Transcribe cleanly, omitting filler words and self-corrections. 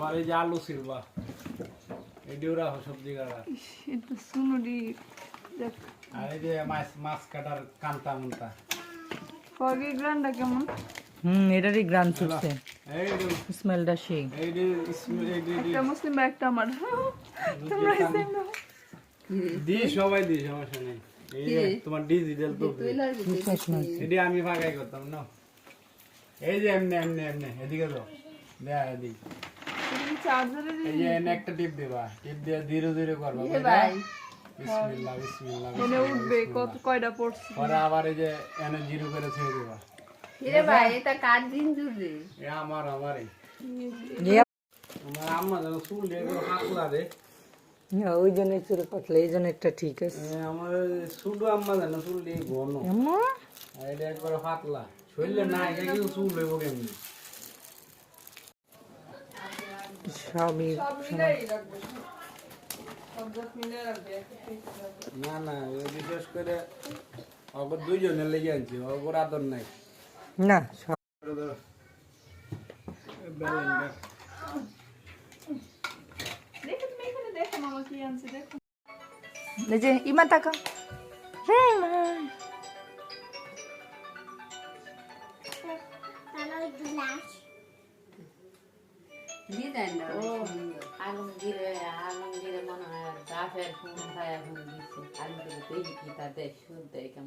আবার এই যে আলু ছিলবা এডিও রাখো সবজি কাটা এটা সুনুরি দেখ আর এই যে মাছ কাটার কান্তা মুন্তা ফগি গ্রান্ডা কেমন এটারই গ্রান ছুটছে এই যে স্মেলটা সেই এই যে একটা মুসলিম বা একটা আমার তোমরা সেম না দি সবাই দি সমস্যা নেই এই যে তোমার ডিজিটাল তো এডি আমি ভাগাই করতাম না এই যে এমনি এমনি এমনি এদিকে তো দেয়া এদিকে চার্জারে এই যে এনে একটা টিপ দিবা টিপ দিয়ে ধীরে ধীরে করবা বিসমিল্লাহ বিসমিল্লাহ এনে উঠবে কত কয়টা পড়ছে পরে আবার এই যে এনে জিরো করে ছেড়ে দিবা এরে ভাই এটা কার দিন জুড়ে এ আমারই ইয়া আমার আম্মা যেন চুল দিয়ে হাতলা রে ওই জন্য চুল পাতলা এই জন্য একটা ঠিক আছে আমার শুধু আম্মা যেন চুল দিয়ে ঘন এমন আর এটা একবার হাতলা শরীরে না এটা কিন্তু চুল হইব কেমনি সবই না না বিশেষ করে অগর দুইজনে লেগে আনছি অগর আদর নাই না সব দেখো তুমি এখানে দেখো মামা কি আনছে দেখো এই যে ইমা টাকা হ্যাঁ মা দিদেন না আলমগীরে মনে হয় গাফের ফোন খায় এখন দিচ্ছে আলমগীরে দেখি কি তাদের শুনতে কেমন